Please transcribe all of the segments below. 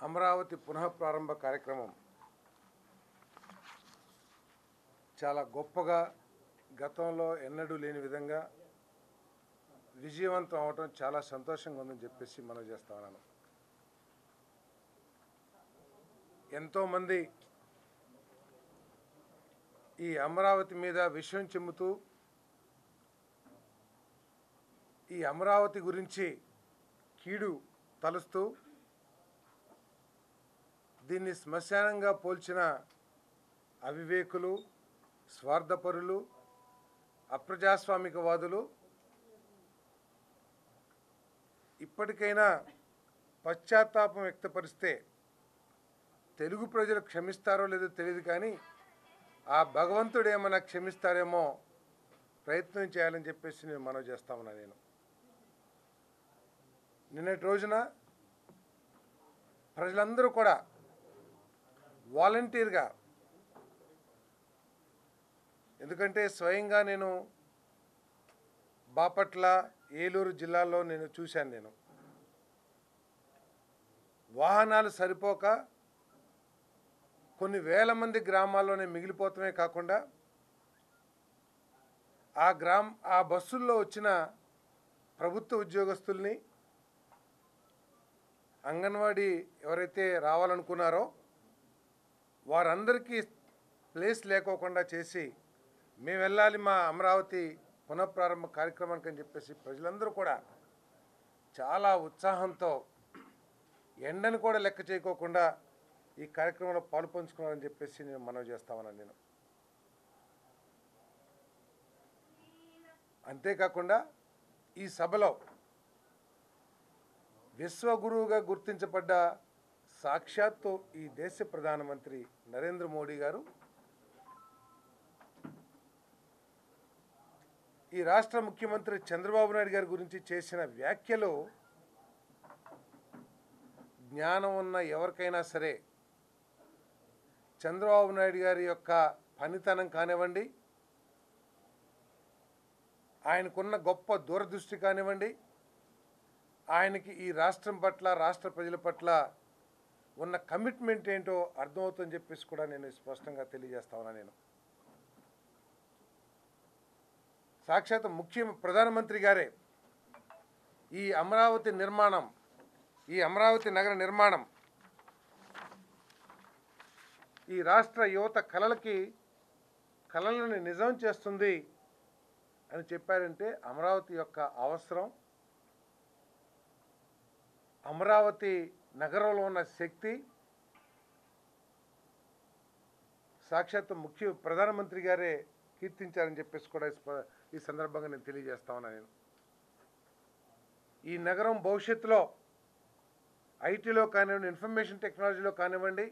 అమరావతి పునఃప్రారంభ కార్యక్రమం చాలా గొప్పగా గతంలో ఎన్నడూ లేని విధంగా విజయవంతం అవడం చాలా సంతోషంగా ఉందని చెప్పేసి మనం చేస్తా ఉన్నాను. ఎంతోమంది ఈ అమరావతి మీద విషయం చెమ్ముతూ ఈ అమరావతి గురించి కీడు తలుస్తూ దీన్ని శ్మశానంగా పోల్చిన అవివేకులు, స్వార్థపరులు, అప్రజాస్వామికవాదులు ఇప్పటికైనా పశ్చాత్తాపం వ్యక్తపరిస్తే తెలుగు ప్రజలు క్షమిస్తారో లేదో తెలియదు, కానీ ఆ భగవంతుడు ఏమైనా క్షమిస్తారేమో ప్రయత్నం చేయాలని చెప్పేసి నేను మనవి చేస్తా ఉన్నా. నిన్నటి రోజున ప్రజలందరూ కూడా వాలంటీర్గా, ఎందుకంటే స్వయంగా నేను బాపట్ల, ఏలూరు జిల్లాల్లో నేను చూశాను. వాహనాలు సరిపోక కొన్ని వేల మంది గ్రామాల్లోనే మిగిలిపోతమే కాకుండా ఆ బస్సుల్లో వచ్చిన ప్రభుత్వ ఉద్యోగస్తుల్ని, అంగన్వాడీ ఎవరైతే రావాలనుకున్నారో వారందరికీ ప్లేస్ లేకోకుండా చేసి మేము వెళ్ళాలి మా అమరావతి పునఃప్రారంభ కార్యక్రమానికి అని చెప్పేసి ప్రజలందరూ కూడా చాలా ఉత్సాహంతో ఎండను కూడా లెక్క చేయకోకుండా ఈ కార్యక్రమంలో పాలుపంచుకున్నారని చెప్పేసి నేను మనవి చేస్తా ఉన్నాను. అంతేకాకుండా ఈ సభలో విశ్వగురువుగా గుర్తించబడ్డ సాక్షాత్తు ఈ దేశ ప్రధానమంత్రి నరేంద్ర మోడీ గారు ఈ రాష్ట్ర ముఖ్యమంత్రి చంద్రబాబు నాయుడు గారి గురించి చేసిన వ్యాఖ్యలు జ్ఞానం ఉన్న ఎవరికైనా సరే చంద్రబాబు నాయుడు గారి యొక్క పనితనం కానివ్వండి, ఆయనకున్న గొప్ప దూరదృష్టి కానివ్వండి, ఆయనకి ఈ రాష్ట్రం పట్ల, రాష్ట్ర ప్రజల పట్ల ఉన్న కమిట్మెంట్ ఏంటో అర్థమవుతుందని చెప్పేసి కూడా నేను స్పష్టంగా తెలియజేస్తా ఉన్నాను. సాక్షాత్ ప్రధానమంత్రి గారే ఈ అమరావతి నిర్మాణం, ఈ అమరావతి నగర నిర్మాణం ఈ రాష్ట్ర యువత కలలను నిజం చేస్తుంది అని చెప్పారంటే అమరావతి యొక్క అవసరం, అమరావతి నగరంలో ఉన్న శక్తి సాక్షాత్ ప్రధానమంత్రి గారే కీర్తించారని చెప్పేసి కూడా ఈ సందర్భంగా నేను తెలియజేస్తా ఉన్నాను. ఈ నగరం భవిష్యత్తులో ఐటీలో కానివ్వండి, ఇన్ఫర్మేషన్ టెక్నాలజీలో కానివ్వండి,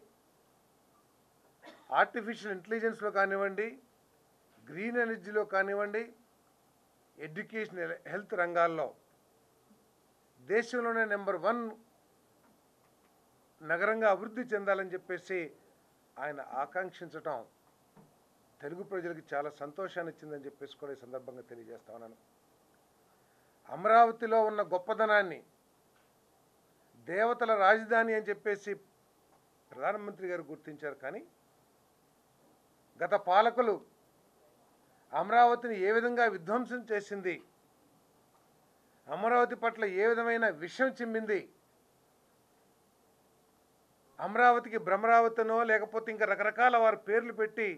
ఆర్టిఫిషియల్ ఇంటెలిజెన్స్లో కానివ్వండి, గ్రీన్ ఎనర్జీలో కానివ్వండి, ఎడ్యుకేషన్, హెల్త్ రంగాల్లో దేశంలోనే నెంబర్ 1 నగరంగా అభివృద్ధి చెందాలని చెప్పేసి ఆయన ఆకాంక్షించటం తెలుగు ప్రజలకు చాలా సంతోషాన్ని ఇచ్చిందని చెప్పేసి కూడా ఈ సందర్భంగా తెలియజేస్తా ఉన్నాను. అమరావతిలో ఉన్న గొప్పదనాన్ని, దేవతల రాజధాని అని చెప్పేసి ప్రధానమంత్రి గారు గుర్తించారు, కానీ గత పాలకులు అమరావతిని ఏ విధంగా విధ్వంసం చేసింది, అమరావతి పట్ల ఏ విధమైన విషయం చిమ్మింది, అమరావతికి భ్రమరావతినో లేకపోతే ఇంకా రకరకాల వారి పేర్లు పెట్టి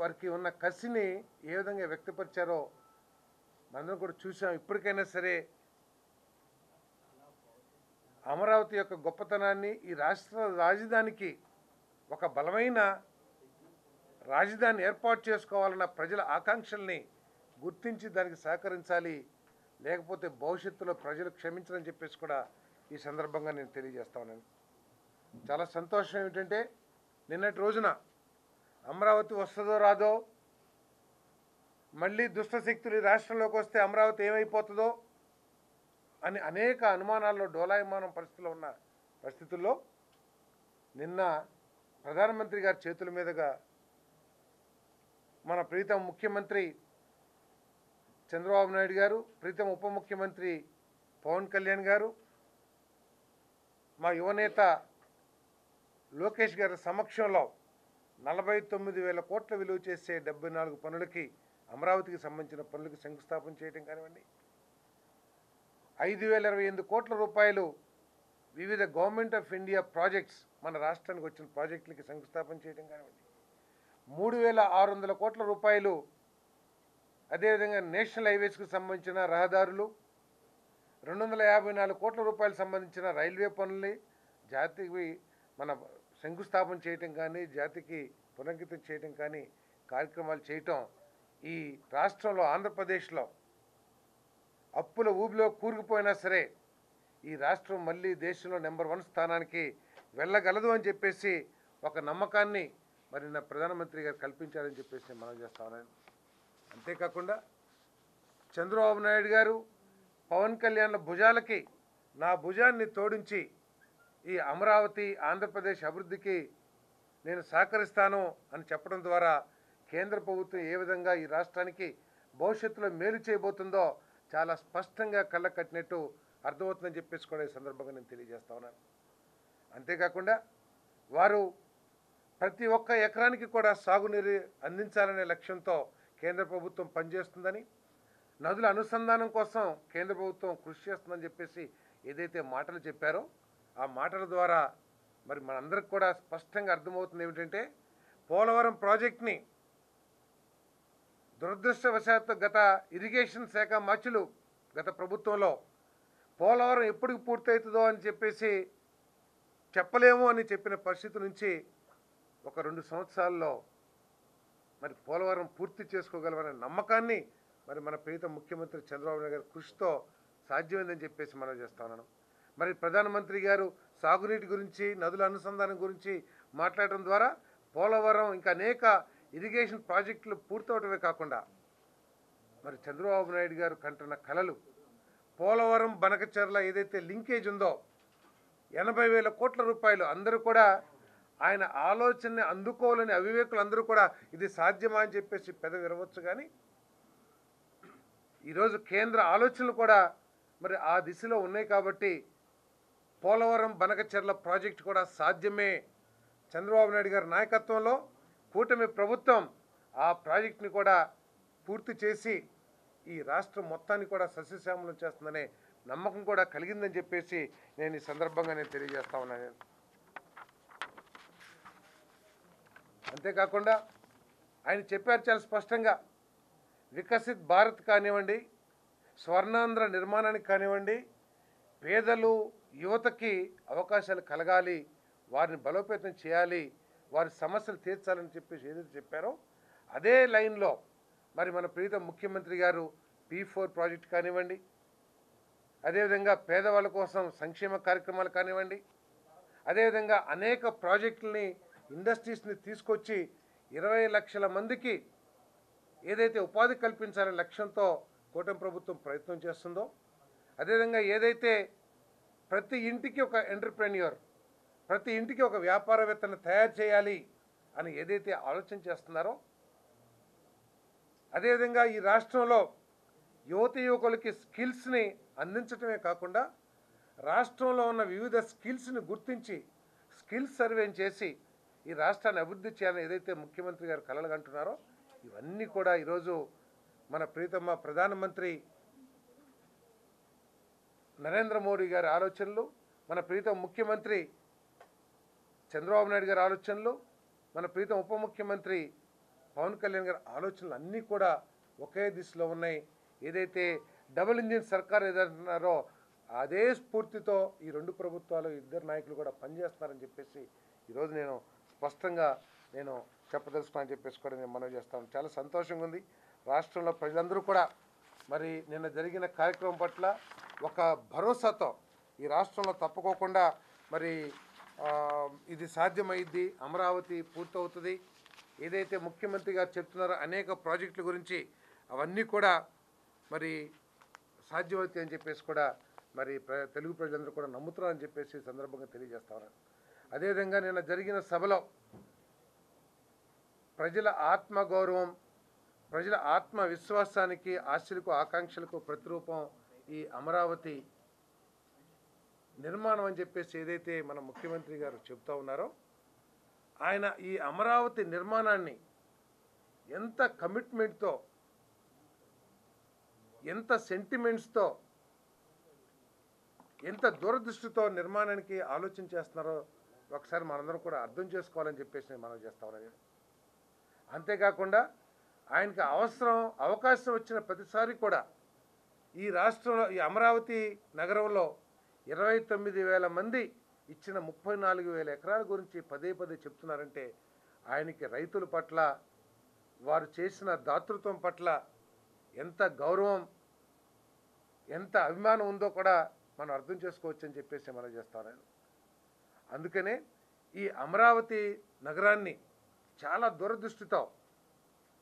వారికి ఉన్న కసిని ఏ విధంగా వ్యక్తపరిచారో మనందరం కూడా చూసాం. ఇప్పటికైనా సరే అమరావతి యొక్క గొప్పతనాన్ని, ఈ రాష్ట్ర రాజధానికి ఒక బలమైన రాజధాని ఏర్పాటు చేసుకోవాలన్న ప్రజల ఆకాంక్షల్ని గుర్తించి దానికి సహకరించాలి, లేకపోతే భవిష్యత్తులో ప్రజలు క్షమించరని చెప్పేసి కూడా ఈ సందర్భంగా నేను తెలియజేస్తా ఉన్నాను. చాలా సంతోషం ఏమిటంటే నిన్నటి రోజున అమరావతి వస్తుందో రాదో, మళ్ళీ దుష్టశక్తులు ఈ రాష్ట్రంలోకి వస్తే అమరావతి ఏమైపోతుందో అని అనేక అనుమానాల్లో డోలాయమానం పరిస్థితుల్లో నిన్న ప్రధానమంత్రి గారి చేతుల మీదుగా మన ప్రీతం ముఖ్యమంత్రి చంద్రబాబు నాయుడు గారు, ప్రీతం ఉప ముఖ్యమంత్రి పవన్ కళ్యాణ్ గారు, మా యువనేత లోకేష్ గారి సమక్షంలో 49,000 కోట్ల విలువ చేసే 74 పనులకి, అమరావతికి సంబంధించిన పనులకి శంకుస్థాపన చేయడం కానివ్వండి, 5,028 కోట్ల రూపాయలు వివిధ గవర్నమెంట్ ఆఫ్ ఇండియా ప్రాజెక్ట్స్, మన రాష్ట్రానికి వచ్చిన ప్రాజెక్టులకి శంకుస్థాపన చేయడం కానివ్వండి, 3,600 కోట్ల రూపాయలు అదేవిధంగా నేషనల్ హైవేస్కి సంబంధించిన రహదారులు, 254 కోట్ల రూపాయలు సంబంధించిన రైల్వే పనుల్ని జాతికి మన శంకుస్థాపన చేయటం కానీ, జాతికి పునరంకితం చేయటం కానీ కార్యక్రమాలు చేయటం ఈ రాష్ట్రంలో, ఆంధ్రప్రదేశ్లో అప్పుల ఊబిలో కూరుకుపోయినా సరే ఈ రాష్ట్రం మళ్ళీ దేశంలో నెంబర్ 1 స్థానానికి వెళ్ళగలదు అని చెప్పేసి ఒక నమ్మకాన్ని మరి నా ప్రధానమంత్రి గారు కల్పించారని చెప్పేసి నేను మనం చేస్తా ఉన్నాను. అంతేకాకుండా చంద్రబాబు నాయుడు గారు పవన్ కళ్యాణ్ల భుజాలకి నా భుజాన్ని తోడించి ఈ అమరావతి ఆంధ్రప్రదేశ్ అభివృద్ధికి నేను సహకరిస్తాను అని చెప్పడం ద్వారా కేంద్ర ప్రభుత్వం ఏ విధంగా ఈ రాష్ట్రానికి భవిష్యత్తులో మేలు చేయబోతుందో చాలా స్పష్టంగా కళ్ళ కట్టినట్టు అర్థమవుతుందని చెప్పేసి కూడా ఈ సందర్భంగా నేను తెలియజేస్తా ఉన్నాను. అంతేకాకుండా వారు ప్రతి ఒక్క ఎకరానికి కూడా సాగునీరు అందించాలనే లక్ష్యంతో కేంద్ర ప్రభుత్వం పనిచేస్తుందని, నదుల అనుసంధానం కోసం కేంద్ర ప్రభుత్వం కృషి చేస్తుందని చెప్పేసి ఏదైతే మాటలు చెప్పారో ఆ మాటల ద్వారా మరి మనందరికి కూడా స్పష్టంగా అర్థమవుతుంది ఏమిటంటే, పోలవరం ప్రాజెక్ట్ని దురదృష్టవశాత్తు గత ఇరిగేషన్ శాఖ మంత్రులు గత ప్రభుత్వంలో పోలవరం ఎప్పటికి పూర్తవుతుందో అని చెప్పేసి చెప్పలేము అని చెప్పిన పరిస్థితి నుంచి ఒక 2 సంవత్సరాల్లో మరి పోలవరం పూర్తి చేసుకోగలమనే నమ్మకాన్ని మరి మన ప్రీతం ముఖ్యమంత్రి చంద్రబాబు నాయుడు గారి కృషితో సాధ్యమైందని చెప్పేసి మనం చేస్తా ఉన్నాను. మరి ప్రధానమంత్రి గారు సాగునీటి గురించి, నదుల అనుసంధానం గురించి మాట్లాడటం ద్వారా పోలవరం ఇంకా అనేక ఇరిగేషన్ ప్రాజెక్టులు పూర్తవటమే కాకుండా మరి చంద్రబాబు నాయుడు గారు కంటున్న కలలు పోలవరం బనకచెర్ల ఏదైతే లింకేజ్ ఉందో 80,000 కోట్ల రూపాయలు అందరూ కూడా ఆయన ఆలోచనని అందుకోవాలని అవివేకులు అందరూ కూడా ఇది సాధ్యమా అని చెప్పేసి పెదవి విరవచ్చు. కానీ ఈరోజు కేంద్ర ఆలోచనలు కూడా మరి ఆ దిశలో ఉన్నాయి కాబట్టి పోలవరం బనకచెర్ల ప్రాజెక్టు కూడా సాధ్యమే. చంద్రబాబు నాయుడు గారి నాయకత్వంలో కూటమి ప్రభుత్వం ఆ ప్రాజెక్టుని కూడా పూర్తి చేసి ఈ రాష్ట్రం మొత్తాన్ని కూడా సస్యశ్యామలం చేస్తుందనే నమ్మకం కూడా కలిగిందని చెప్పేసి నేను ఈ సందర్భంగా నేను తెలియజేస్తా ఉన్నాను. అంతేకాకుండా ఆయన చెప్పారు చాలా స్పష్టంగా, వికసిత్ భారత్ కానివ్వండి, స్వర్ణాంధ్ర నిర్మాణానికి కానివ్వండి, పేదలు యువతకి అవకాశాలు కలగాలి, వారిని బలోపేతం చేయాలి, వారి సమస్యలు తీర్చాలని చెప్పేసి ఏదైతే చెప్పారో అదే లైన్లో మరి మన ప్రీతం ముఖ్యమంత్రి గారు P4 ప్రాజెక్ట్ కానివ్వండి, అదేవిధంగా పేదవాళ్ళ కోసం సంక్షేమ కార్యక్రమాలు కానివ్వండి, అదేవిధంగా అనేక ప్రాజెక్టులని, ఇండస్ట్రీస్ని తీసుకొచ్చి 20 లక్షల మందికి ఏదైతే ఉపాధి కల్పించాలనే లక్ష్యంతో కూటమి ప్రభుత్వం ప్రయత్నం చేస్తుందో, అదేవిధంగా ఏదైతే ప్రతి ఇంటికి ఒక ఎంటర్ప్రెన్యూర్, ప్రతి ఇంటికి ఒక వ్యాపారవేత్తను తయారు చేయాలి అని ఏదైతే ఆలోచన చేస్తున్నారో, అదేవిధంగా ఈ రాష్ట్రంలో యువత యువకులకి స్కిల్స్ని అందించడమే కాకుండా రాష్ట్రంలో ఉన్న వివిధ స్కిల్స్ని గుర్తించి స్కిల్స్ సర్వే చేసి ఈ రాష్ట్రాన్ని అభివృద్ధి చేయాలని ఏదైతే ముఖ్యమంత్రి గారు కలలు అంటున్నారో ఇవన్నీ కూడా ఈరోజు మన ప్రీతమ ప్రధానమంత్రి నరేంద్ర మోడీ గారి ఆలోచనలు, మన ప్రీతం ముఖ్యమంత్రి చంద్రబాబు నాయుడు గారి ఆలోచనలు, మన ప్రీతం ఉప ముఖ్యమంత్రి పవన్ కళ్యాణ్ గారి ఆలోచనలు అన్నీ కూడా ఒకే దిశలో ఉన్నాయి. ఏదైతే డబుల్ ఇంజిన్ సర్కార్ ఏదంటున్నారో అదే స్ఫూర్తితో ఈ 2 ప్రభుత్వాలు, ఇద్దరు నాయకులు కూడా పనిచేస్తున్నారని చెప్పేసి ఈరోజు నేను స్పష్టంగా చెప్పదలుచుకున్నానని చెప్పేసి కూడా నేను మనవి చేస్తాను. చాలా సంతోషంగా ఉంది. రాష్ట్రంలో ప్రజలందరూ కూడా మరి నిన్న జరిగిన కార్యక్రమం పట్ల ఒక భరోసాతో ఈ రాష్ట్రంలో తప్పుకోకుండా మరి ఇది సాధ్యమైద్ది, అమరావతి పూర్తవుతుంది, ఏదైతే ముఖ్యమంత్రి గారు చెప్తున్నారో అనేక ప్రాజెక్టుల గురించి అవన్నీ కూడా మరి సాధ్యమవుతాయి అని చెప్పేసి కూడా మరి తెలుగు ప్రజలందరూ కూడా నమ్ముతున్నారని చెప్పేసి సందర్భంగా తెలియజేస్తా ఉన్నాను. అదేవిధంగా నిన్న జరిగిన సభలో ప్రజల ఆత్మగౌరవం, ప్రజల ఆత్మవిశ్వాసానికి, ఆశలకు, ఆకాంక్షలకు ప్రతిరూపం ఈ అమరావతి నిర్మాణం అని చెప్పేసి ఏదైతే మన ముఖ్యమంత్రి గారు చెప్తా ఉన్నారో, ఆయన ఈ అమరావతి నిర్మాణాన్ని ఎంత కమిట్మెంట్తో, ఎంత సెంటిమెంట్స్తో, ఎంత దూరదృష్టితో నిర్మాణానికి ఆలోచన చేస్తున్నారో ఒకసారి మనందరం కూడా అర్థం చేసుకోవాలని చెప్పేసి నేను మనం చేస్తా ఉన్నాను. అంతేకాకుండా ఆయనకి అవకాశం వచ్చిన ప్రతిసారి కూడా ఈ రాష్ట్రంలో, ఈ అమరావతి నగరంలో 29,000 మంది ఇచ్చిన 34,000 ఎకరాల గురించి పదే పదే చెప్తున్నారంటే ఆయనకి రైతుల పట్ల, వారు చేసిన దాతృత్వం పట్ల ఎంత గౌరవం, ఎంత అభిమానం ఉందో కూడా మనం అర్థం చేసుకోవచ్చు అని చెప్పేసి మనం చేస్తాను. అందుకనే ఈ అమరావతి నగరాన్ని చాలా దూరదృష్టితో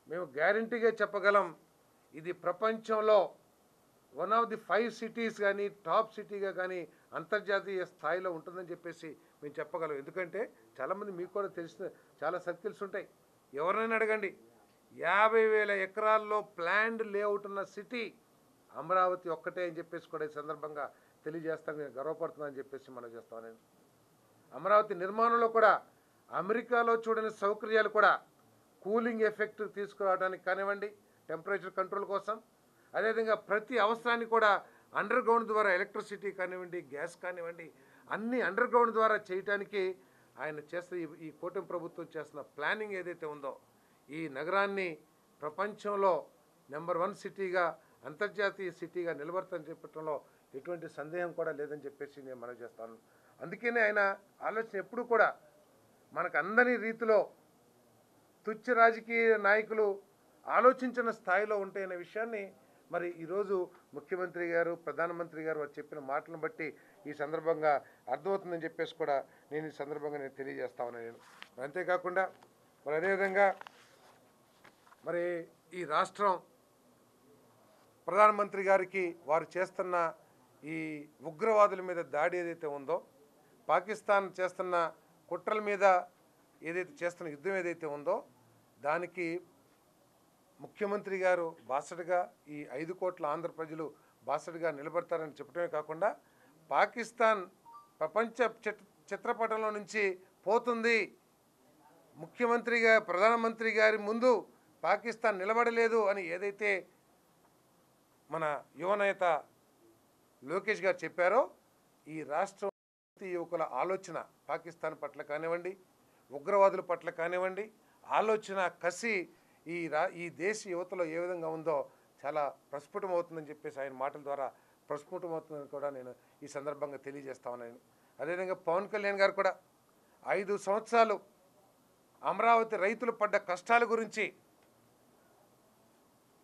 మేము గ్యారంటీగా చెప్పగలం, ఇది ప్రపంచంలో 1 of the 5 cities కానీ, టాప్ సిటీగా కానీ అంతర్జాతీయ స్థాయిలో ఉంటుందని చెప్పేసి మేము చెప్పగలం. ఎందుకంటే చాలామంది మీకు కూడా తెలిసిన చాలా సర్కిల్స్ ఉంటాయి, ఎవరినైనా అడగండి, 50,000 ఎకరాల్లో ప్లాన్డ్ లేఅవుట్ ఉన్న సిటీ అమరావతి ఒక్కటే అని చెప్పేసి కూడా ఈ సందర్భంగా తెలియజేస్తాను. నేను గర్వపడుతున్నానని చెప్పేసి మనం చేస్తాను. నేను అమరావతి నిర్మాణంలో కూడా అమెరికాలో చూడని సౌకర్యాలు కూడా, కూలింగ్ ఎఫెక్ట్ తీసుకురావడానికి కానివ్వండి, టెంపరేచర్ కంట్రోల్ కోసం, అదేవిధంగా ప్రతి అవసరాన్ని కూడా అండర్ గ్రౌండ్ ద్వారా ఎలక్ట్రిసిటీ కానివ్వండి, గ్యాస్ కానివ్వండి, అన్ని అండర్ గ్రౌండ్ ద్వారా చేయటానికి ఆయన చేస్తే ఈ కూటమి ప్రభుత్వం చేస్తున్న ప్లానింగ్ ఏదైతే ఉందో, ఈ నగరాన్ని ప్రపంచంలో నెంబర్ 1 సిటీగా, అంతర్జాతీయ సిటీగా నిలబడతానని చెప్పడంలో ఎటువంటి సందేహం కూడా లేదని చెప్పేసి నేను మనవి చేస్తాను. అందుకనే ఆయన ఆలోచన ఎప్పుడు కూడా మనకు అందని రీతిలో తుచ్చ రాజకీయ నాయకులు ఆలోచించిన స్థాయిలో ఉంటాయనే విషయాన్ని మరి ఈరోజు ముఖ్యమంత్రి గారు, ప్రధానమంత్రి గారు వారు చెప్పిన మాటలను బట్టి ఈ సందర్భంగా అర్థమవుతుందని చెప్పేసి కూడా నేను ఈ సందర్భంగా నేను తెలియజేస్తా ఉన్నాను. నేను అంతేకాకుండా మరి అదేవిధంగా మరి ఈ రాష్ట్రం ప్రధానమంత్రి గారికి వారు చేస్తున్న ఈ ఉగ్రవాదుల మీద దాడి ఏదైతే ఉందో, పాకిస్తాన్ చేస్తున్న కుట్రల మీద ఏదైతే చేస్తున్న యుద్ధం ఏదైతే ఉందో, దానికి ముఖ్యమంత్రి గారు బాసటగా, ఈ 5 కోట్ల ఆంధ్ర ప్రజలు బాసటగా నిలబడతారని చెప్పడమే కాకుండా, పాకిస్తాన్ ప్రపంచ చిత్రపటంలో నుంచి పోతుంది, ముఖ్యమంత్రిగా ప్రధానమంత్రి గారి ముందు పాకిస్తాన్ నిలబడలేదు అని ఏదైతే మన యువనేత లోకేష్ గారు చెప్పారో, ఈ రాష్ట్ర యువకుల ఆలోచన పాకిస్తాన్ పట్ల కానివ్వండి, ఉగ్రవాదుల పట్ల కానివ్వండి, ఆలోచన కసి ఈ దేశ యువతలో ఏ విధంగా ఉందో చాలా ప్రస్ఫుటమవుతుందని చెప్పేసి ఆయన మాటల ద్వారా ప్రస్ఫుటమవుతుందని కూడా నేను ఈ సందర్భంగా తెలియజేస్తా ఉన్నాను. అదేవిధంగా పవన్ కళ్యాణ్ గారు కూడా 5 సంవత్సరాలు అమరావతి రైతులు పడ్డ కష్టాల గురించి,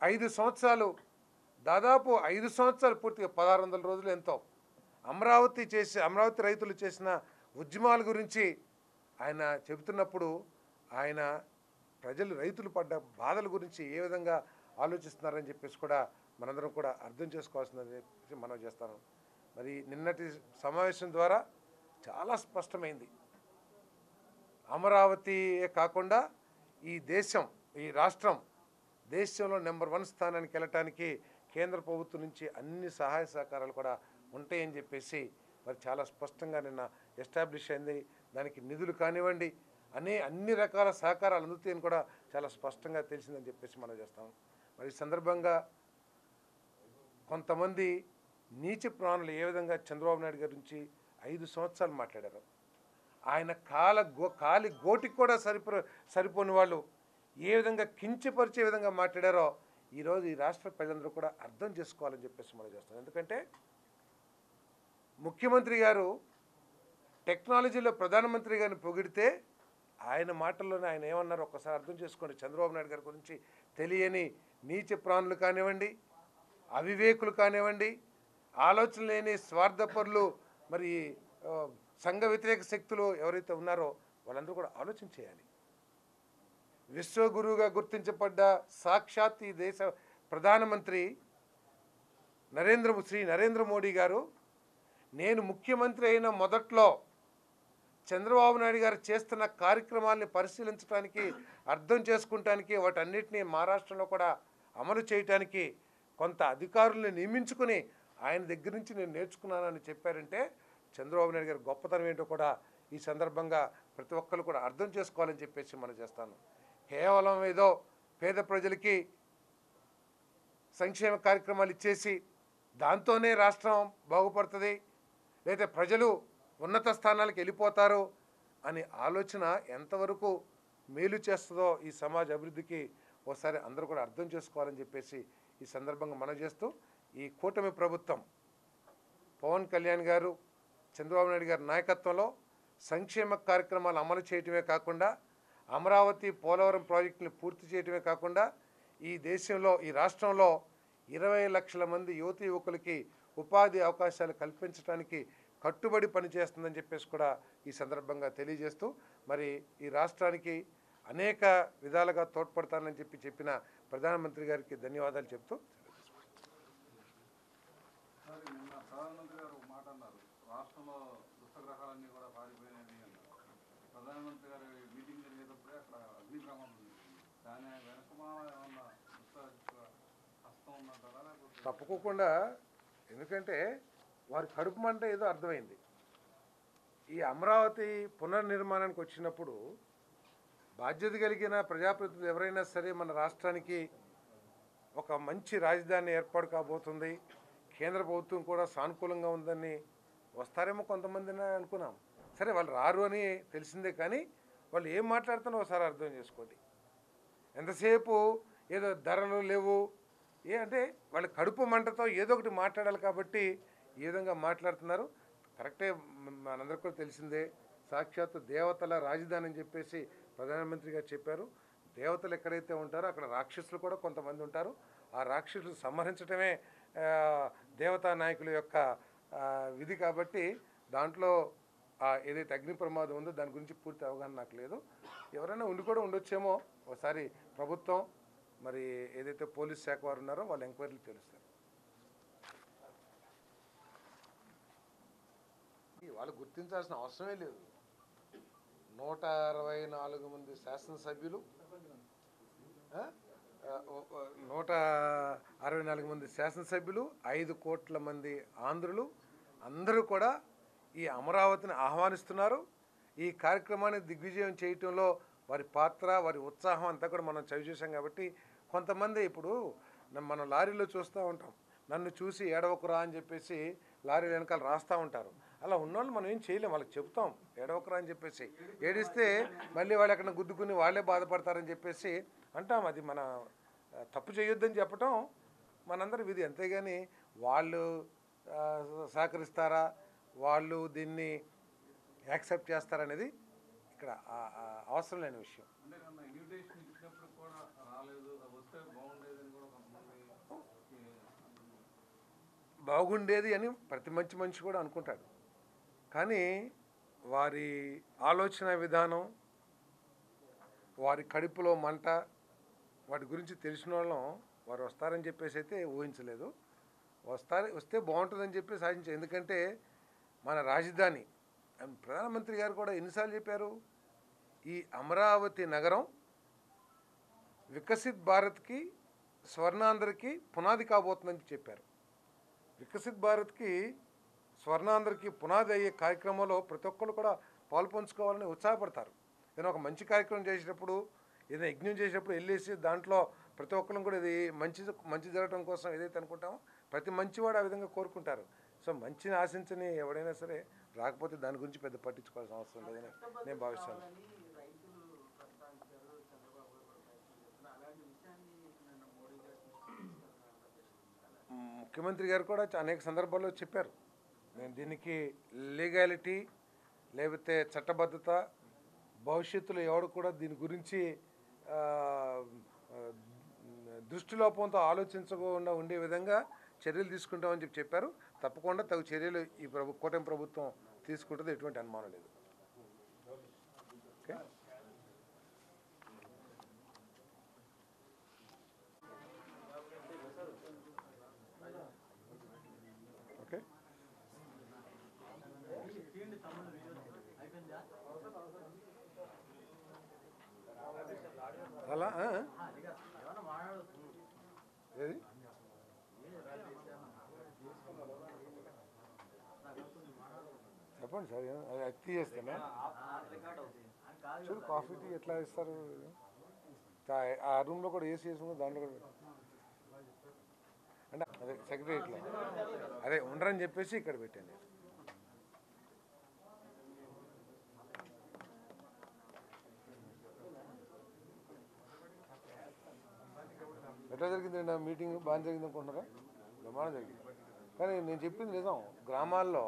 5 సంవత్సరాలు, దాదాపు 5 సంవత్సరాలు పూర్తిగా 1600 రోజులు ఎంతో అమరావతి రైతులు చేసిన ఉద్యమాల గురించి ఆయన చెబుతున్నప్పుడు, ఆయన రైతులు పడ్డ బాధల గురించి ఏ విధంగా ఆలోచిస్తున్నారని చెప్పేసి కూడా మనందరం కూడా అర్థం చేసుకోవాల్సిందని చెప్పేసి మనం చేస్తాను. మరి నిన్నటి సమావేశం ద్వారా చాలా స్పష్టమైంది, అమరావతియే కాకుండా ఈ రాష్ట్రం దేశంలో నెంబర్ 1 స్థానానికి వెళ్ళటానికి కేంద్ర ప్రభుత్వం నుంచి అన్ని సహాయ సహకారాలు కూడా ఉంటాయని చెప్పేసి మరి చాలా స్పష్టంగా నిన్న ఎస్టాబ్లిష్ అయింది. దానికి నిధులు కానివ్వండి, అన్ని రకాల సహకారాలు అందుతాయని కూడా చాలా స్పష్టంగా తెలిసిందని చెప్పేసి మనం చేస్తాం. మరి ఈ సందర్భంగా కొంతమంది నీచ ప్రాణులు ఏ విధంగా చంద్రబాబు నాయుడు గారి నుంచి 5 సంవత్సరాలు మాట్లాడారు, ఆయన కాలి గోటికి కూడా సరిపోని వాళ్ళు ఏ విధంగా కించపరిచే విధంగా మాట్లాడారో ఈరోజు ఈ రాష్ట్ర ప్రజలందరూ కూడా అర్థం చేసుకోవాలని చెప్పేసి మనం చేస్తాం. ఎందుకంటే ముఖ్యమంత్రి గారు టెక్నాలజీలో ప్రధానమంత్రి గారిని పొగిడితే, ఆయన మాటల్లోనే ఆయన ఏమన్నారు ఒక్కసారి అర్థం చేసుకోండి. చంద్రబాబు నాయుడు గారి గురించి తెలియని నీచ ప్రాణులు కానివ్వండి, అవివేకులు కానివ్వండి, ఆలోచన లేని స్వార్థపరులు, మరి సంఘ వ్యతిరేక శక్తులు ఎవరైతే ఉన్నారో వాళ్ళందరూ కూడా ఆలోచన చేయాలి. విశ్వగురువుగా గుర్తించబడ్డ సాక్షాత్ ఈ దేశ ప్రధానమంత్రి శ్రీ నరేంద్ర మోడీ గారు, నేను ముఖ్యమంత్రి అయిన మొదట్లో చంద్రబాబు నాయుడు గారు చేస్తున్న కార్యక్రమాలని పరిశీలించడానికి, అర్థం చేసుకుంటానికి, వాటన్నిటినీ మహారాష్ట్రలో కూడా అమలు చేయటానికి కొంత అధికారులను నియమించుకుని ఆయన దగ్గర నుంచి నేను నేర్చుకున్నానని చెప్పారంటే చంద్రబాబు నాయుడు గారి గొప్పతనం ఏంటో కూడా ఈ సందర్భంగా ప్రతి ఒక్కరు కూడా అర్థం చేసుకోవాలని చెప్పేసి మనం చేస్తాను. కేవలం ఏదో పేద ప్రజలకి సంక్షేమ కార్యక్రమాలు ఇచ్చేసి దాంతోనే రాష్ట్రం బాగుపడుతుంది, లేదా ప్రజలు ఉన్నత స్థానాలకు వెళ్ళిపోతారు అని ఆలోచన ఎంతవరకు మేలు చేస్తుందో ఈ సమాజ అభివృద్ధికి ఒకసారి అందరూ కూడా అర్థం చేసుకోవాలని చెప్పేసి ఈ సందర్భంగా మనం చేస్తూ, ఈ కూటమి ప్రభుత్వం పవన్ కళ్యాణ్ గారు, చంద్రబాబు నాయుడు గారి నాయకత్వంలో సంక్షేమ కార్యక్రమాలు అమలు చేయటమే కాకుండా అమరావతి పోలవరం ప్రాజెక్టుని పూర్తి చేయటమే కాకుండా ఈ దేశంలో, ఈ రాష్ట్రంలో 20 లక్షల మంది యువతి యువకులకి ఉపాధి అవకాశాలు కల్పించడానికి కట్టుబడి పనిచేస్తుందని చెప్పేసి కూడా ఈ సందర్భంగా తెలియజేస్తూ, మరి ఈ రాష్ట్రానికి అనేక విధాలుగా తోడ్పడతానని చెప్పిన ప్రధానమంత్రి గారికి ధన్యవాదాలు చెప్తూ, ప్రధానమంత్రి గారు ఒక మాట అన్నారు, రాష్ట్రంలో దుష్టగ్రహాలన్నీ కూడా పారిపోయినాయి అన్నారు. ప్రధానమంత్రి గారు మీటింగ్ జరిగేటప్పుడే అక్కడ అగ్నిక్రమం ఉంది. దాని వెనకమా ఏమన్నా హస్తం ఉన్నట్టారా లేకపోతే? తప్పుకోకుండా, ఎందుకంటే వారి కడుపు మంట ఏదో అర్థమైంది. ఈ అమరావతి పునర్నిర్మాణానికి వచ్చినప్పుడు బాధ్యత కలిగిన ప్రజాప్రతినిధులు ఎవరైనా సరే మన రాష్ట్రానికి ఒక మంచి రాజధాని ఏర్పాటు కాబోతుంది, కేంద్ర ప్రభుత్వం కూడా సానుకూలంగా ఉందని వస్తారేమో కొంతమందిని అనుకున్నాం. సరే, వాళ్ళు రారు అని తెలిసిందే, కానీ వాళ్ళు ఏం మాట్లాడుతున్నారో ఒకసారి అర్థం చేసుకోండి. ఎంతసేపు ఏదో ధరలు లేవు అంటే వాళ్ళ కడుపు మంటతో ఏదో ఒకటి మాట్లాడాలి కాబట్టి ఈ విధంగా మాట్లాడుతున్నారు. కరెక్టే, మనందరికీ కూడా తెలిసిందే. సాక్షాత్తు దేవతల రాజధాని అని చెప్పేసి ప్రధానమంత్రి గారు చెప్పారు. దేవతలు ఎక్కడైతే ఉంటారో అక్కడ రాక్షసులు కూడా కొంతమంది ఉంటారు. ఆ రాక్షసులు సంహరించడమే దేవతా నాయకుల యొక్క విధి. కాబట్టి దాంట్లో ఏదైతే అగ్ని ప్రమాదం ఉందో దాని గురించి పూర్తి అవగాహన నాకు లేదు. ఎవరైనా ఉండి కూడా ఉండొచ్చేమో. ఒకసారి ప్రభుత్వం, మరి ఏదైతే పోలీస్ శాఖ వారు ఉన్నారో వాళ్ళు ఎంక్వైరీలు తెలుస్తారు. వాళ్ళు గుర్తించాల్సిన అవసరమే లేదు. 164 మంది శాసనసభ్యులు, 164 మంది శాసనసభ్యులు, 5 కోట్ల మంది ఆంధ్రులు అందరూ కూడా ఈ అమరావతిని ఆహ్వానిస్తున్నారు. ఈ కార్యక్రమాన్ని దిగ్విజయం చేయటంలో వారి పాత్ర, వారి ఉత్సాహం అంతా కూడా మనం చవిచూసాం. కాబట్టి కొంతమంది ఇప్పుడు మనం లారీలో చూస్తూ ఉంటాం, నన్ను చూసి ఏడవకురా అని చెప్పేసి లారీ వెనకాల రాస్తూ ఉంటారు. అలా ఉన్నోళ్ళు మనం ఏం చేయలేం, వాళ్ళకి చెప్తాం ఏడవకురా అని చెప్పేసి. ఏడిస్తే మళ్ళీ వాళ్ళు ఎక్కడ గుద్దుకుని వాళ్ళే బాధపడతారని చెప్పేసి అంటాం. అది మన తప్పు చేయొద్దని చెప్పటం మనందరి విధి. అంతేగాని వాళ్ళు సహకరిస్తారా, వాళ్ళు దీన్ని యాక్సెప్ట్ చేస్తారనేది ఇక్కడ అవసరం లేని విషయం. బాగుండేది అని ప్రతి మంచి మనిషి కూడా అనుకుంటాడు, కానీ వారి ఆలోచన విధానం, వారి కడుపులో మంట, వాటి గురించి తెలిసిన వాళ్ళం వారు వస్తారని చెప్పేసి అయితే ఊహించలేదు. వస్తే బాగుంటుందని చెప్పి సాధించారు. ఎందుకంటే మన రాజధాని, ప్రధానమంత్రి గారు కూడా ఎన్నిసార్లు చెప్పారు, ఈ అమరావతి నగరం వికసిత్ భారత్కి, స్వర్ణాంధ్రకి పునాది కాబోతుందని చెప్పారు. వికసిత్ భారత్కి, స్వర్ణాంధ్రకి పునాది అయ్యే కార్యక్రమంలో ప్రతి ఒక్కరు కూడా పాల్పంచుకోవాలని ఉత్సాహపడతారు. ఏదైనా ఒక మంచి కార్యక్రమం చేసేటప్పుడు, ఏదైనా యజ్ఞం చేసేటప్పుడు వెళ్ళేసి దాంట్లో ప్రతి ఒక్కరు కూడా ఇది మంచి జరగడం కోసం ఏదైతే అనుకుంటామో ప్రతి మంచివాడు ఆ విధంగా కోరుకుంటారు. సో మంచిని ఆశించని ఎవడైనా సరే రాకపోతే దాని గురించి పెద్ద పట్టించుకోవాల్సిన అవసరం లేదని నేను భావిస్తాను. ముఖ్యమంత్రి గారు కూడా అనేక సందర్భాల్లో చెప్పారు, నేను దీనికి లీగాలిటీ లేకపోతే చట్టబద్ధత, భవిష్యత్తులో ఎవడు కూడా దీని గురించి దృష్టిలోపంతో ఆలోచించకుండా ఉండే విధంగా చర్యలు తీసుకుంటామని చెప్పారు. తప్పకుండా తగు చర్యలు ఈ కూటమి ప్రభుత్వం తీసుకుంటుంది, ఎటువంటి అనుమానం లేదు. Okay, okay. అలా ఏది చెప్పండి సార్ అది తీసేస్తేనే చూడు కాఫీ టీ ఎట్లా ఇస్తారు ఆ రూమ్లో కూడా ఏసీ వేసుకుని దాంట్లో కూడా అంటే అదే సెక్రటరీలో అదే ఉండరని చెప్పేసి ఇక్కడ పెట్టాను నేను. ఎట్లా జరిగింది నా మీటింగ్ బాగా జరిగింది అనుకుంటున్నారా? ప్రమాణం జరిగింది కానీ నేను చెప్పింది నిజం. గ్రామాల్లో